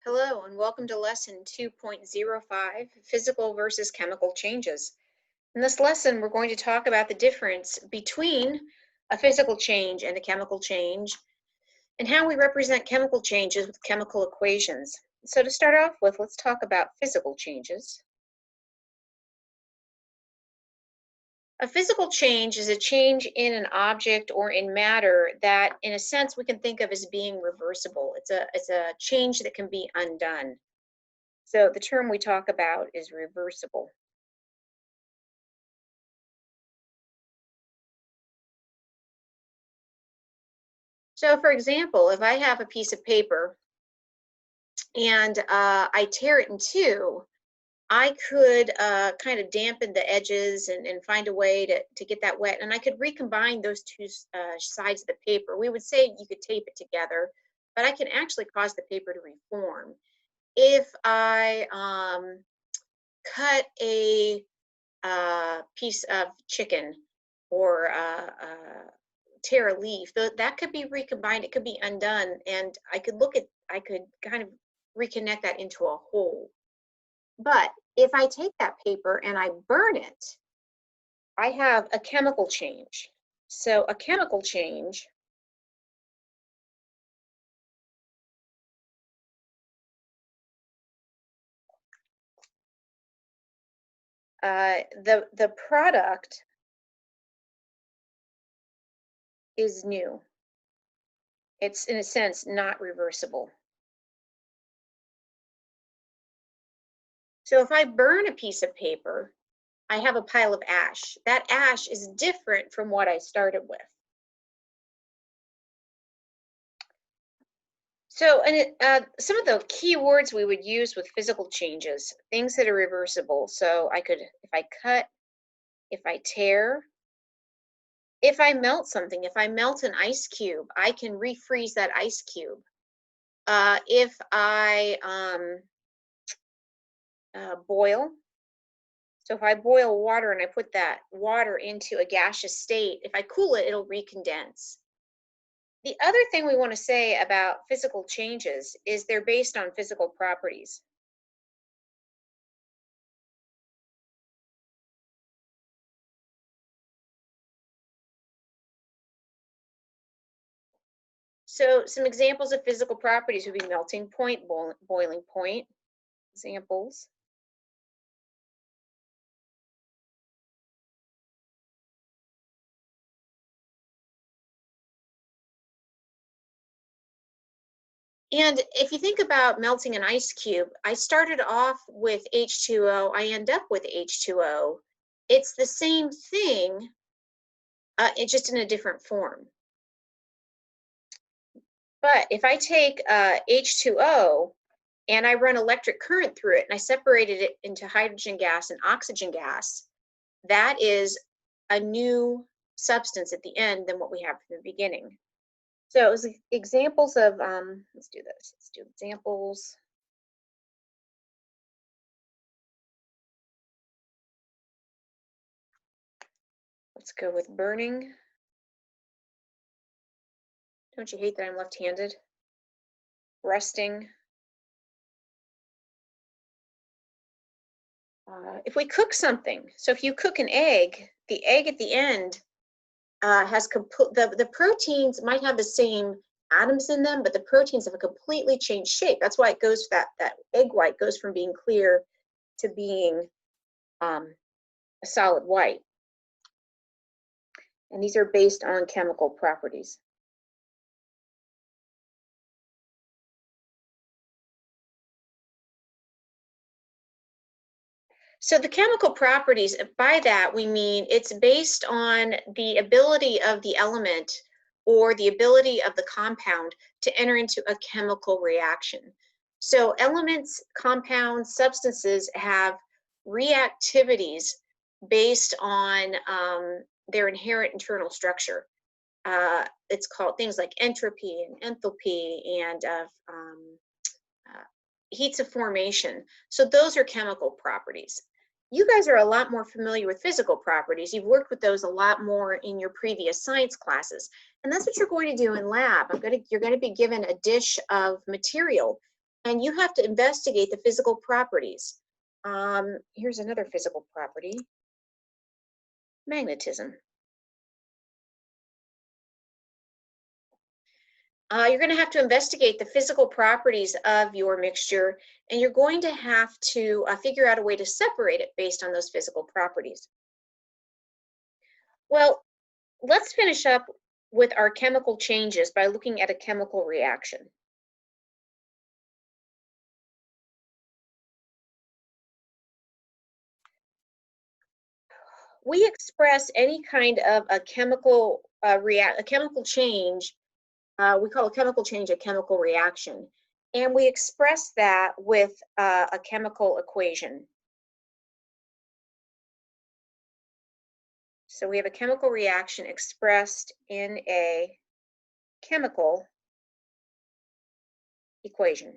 Hello and welcome to lesson 2.05, Physical versus Chemical Changes. In this lesson, we're going to talk about the difference between a physical change and a chemical change and how we represent chemical changes with chemical equations. So to start off with, let's talk about physical changes. A physical change is a change in an object or in matter that, in a sense, we can think of as being reversible. It's a change that can be undone. So the term we talk about is reversible. So for example, if I have a piece of paper and I tear it in two, I could kind of dampen the edges and find a way to get that wet. And I could recombine those two sides of the paper. We would say you could tape it together, but I can actually cause the paper to reform. If I cut a piece of chicken or tear a leaf, that could be recombined, it could be undone, and I could kind of reconnect that into a whole. But if I take that paper and I burn it, I have a chemical change. So a chemical change the product is new. It's in a sense not reversible. So if I burn a piece of paper, I have a pile of ash. That ash is different from what I started with. So, some of the key words we would use with physical changes, things that are reversible. So I could, if I cut, if I tear, if I melt something, if I melt an ice cube, I can refreeze that ice cube. If I boil, so if I boil water and I put that water into a gaseous state, if I cool it, it'll recondense. The other thing we want to say about physical changes is they're based on physical properties. So some examples of physical properties would be melting point, boiling point. Examples. And if you think about melting an ice cube, I started off with H2O, I end up with H2O. It's the same thing, it's just in a different form. But if I take H2O and I run electric current through it and I separated it into hydrogen gas and oxygen gas, that is a new substance at the end than what we have from the beginning. So it was examples of, let's do this. Let's do examples. Let's go with burning. Don't you hate that I'm left-handed? Rusting. If we cook something, so if you cook an egg, the egg at the end has the proteins might have the same atoms in them, but the proteins have a completely changed shape. That's why it goes that egg white goes from being clear to being a solid white. And these are based on chemical properties. So the chemical properties, by that we mean it's based on the ability of the element or the ability of the compound to enter into a chemical reaction. So elements, compounds, substances have reactivities based on their inherent internal structure. It's called things like entropy and enthalpy and heats of formation. So those are chemical properties. You guys are a lot more familiar with physical properties. You've worked with those a lot more in your previous science classes. And that's what you're going to do in lab. You're going to be given a dish of material. and you have to investigate the physical properties. Here's another physical property, magnetism. You're going to have to investigate the physical properties of your mixture, and you're going to have to figure out a way to separate it based on those physical properties. Well, let's finish up with our chemical changes by looking at a chemical reaction. We express any kind of a chemical change. We call a chemical change a chemical reaction, and we express that with a chemical equation. So we have a chemical reaction expressed in a chemical equation.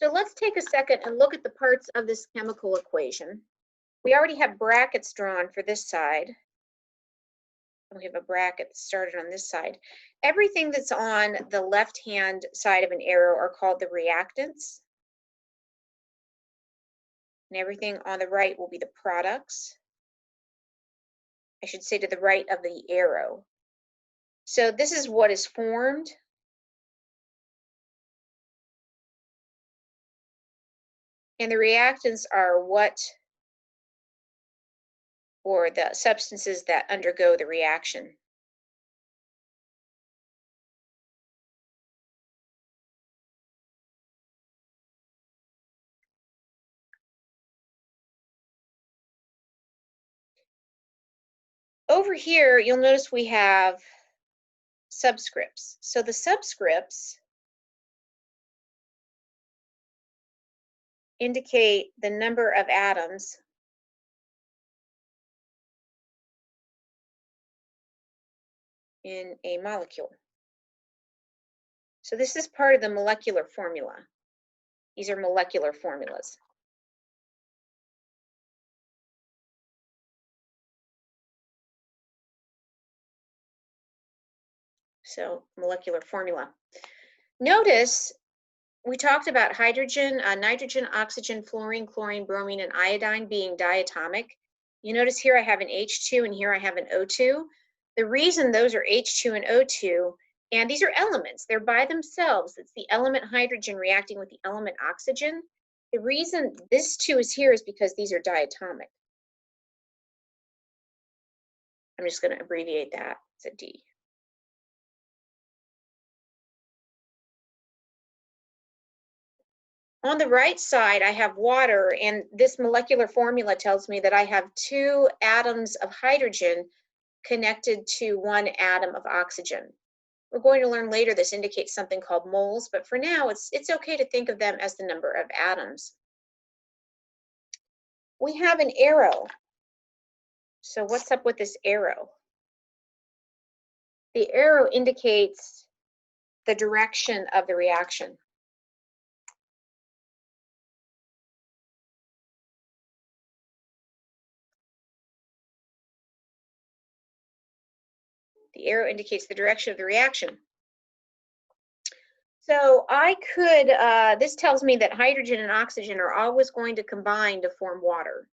So let's take a second and look at the parts of this chemical equation. We already have brackets drawn for this side. We have a bracket started on this side. Everything that's on the left-hand side of an arrow are called the reactants. And everything on the right will be the products. I should say to the right of the arrow. So this is what is formed. And the reactants are or the substances that undergo the reaction. Over here, you'll notice we have subscripts. So the subscripts indicate the number of atoms in a molecule. So this is part of the molecular formula. These are molecular formulas. So molecular formula. Notice we talked about hydrogen, nitrogen, oxygen, fluorine, chlorine, bromine, and iodine being diatomic. You notice here I have an H2 and here I have an O2. The reason those are H2 and O2, and these are elements, they're by themselves. It's the element hydrogen reacting with the element oxygen. The reason this 2 is here is because these are diatomic. I'm just going to abbreviate that. It's a D. On the right side, I have water, and this molecular formula tells me that I have 2 atoms of hydrogen connected to 1 atom of oxygen. We're going to learn later this indicates something called moles, but for now, it's okay to think of them as the number of atoms. We have an arrow. So what's up with this arrow? The arrow indicates the direction of the reaction. The arrow indicates the direction of the reaction. So I could, this tells me that hydrogen and oxygen are always going to combine to form water,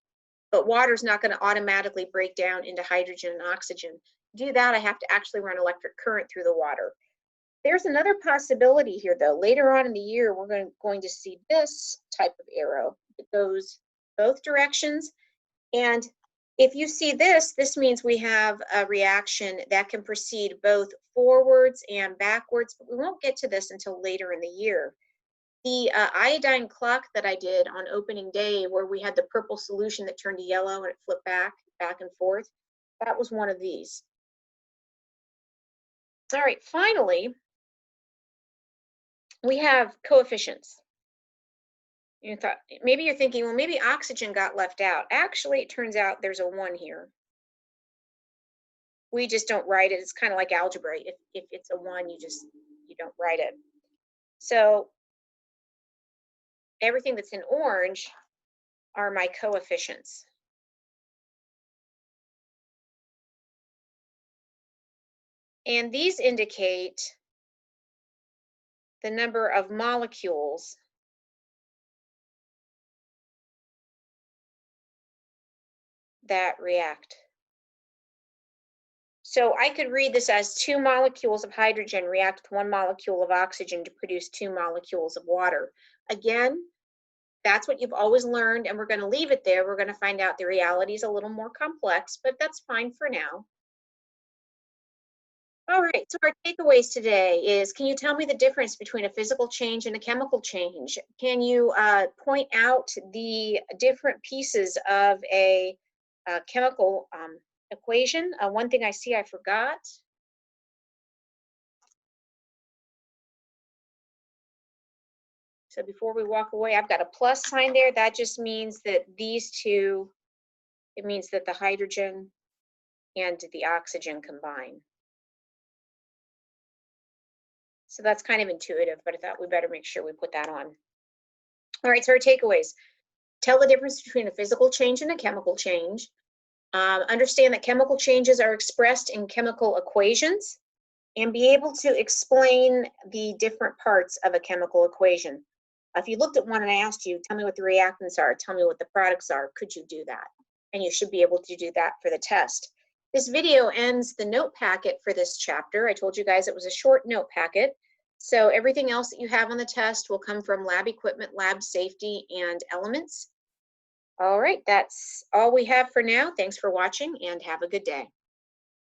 but water is not going to automatically break down into hydrogen and oxygen. To do that, I have to actually run electric current through the water. There's another possibility here, though. Later on in the year, we're going to see this type of arrow that goes both directions. And if you see this, this means we have a reaction that can proceed both forwards and backwards, but we won't get to this until later in the year. The iodine clock that I did on opening day, where we had the purple solution that turned to yellow and it flipped back and forth, that was one of these. All right, finally, we have coefficients. Maybe you're thinking, well, maybe oxygen got left out. Actually, it turns out there's a 1 here. We just don't write it. It's kind of like algebra. If it's a 1, you don't write it. So everything that's in orange are my coefficients. And these indicate the number of molecules that react. So I could read this as 2 molecules of hydrogen react with 1 molecule of oxygen to produce 2 molecules of water. Again, that's what you've always learned, and we're going to leave it there. We're going to find out the reality is a little more complex, but that's fine for now. All right, so our takeaways today is, can you tell me the difference between a physical change and a chemical change? Can you point out the different pieces of a chemical equation? One thing I see I forgot. So before we walk away, I've got a plus sign there. That just means that these two, it means that the hydrogen and the oxygen combine. So that's kind of intuitive, but I thought we better make sure we put that on. All right, so our takeaways. Tell the difference between a physical change and a chemical change. Understand that chemical changes are expressed in chemical equations, and be able to explain the different parts of a chemical equation. If you looked at one and I asked you, tell me what the reactants are, tell me what the products are, could you do that? And you should be able to do that for the test. This video ends the note packet for this chapter. I told you guys it was a short note packet. So everything else that you have on the test will come from lab equipment, lab safety, and elements. All right, that's all we have for now. Thanks for watching and have a good day.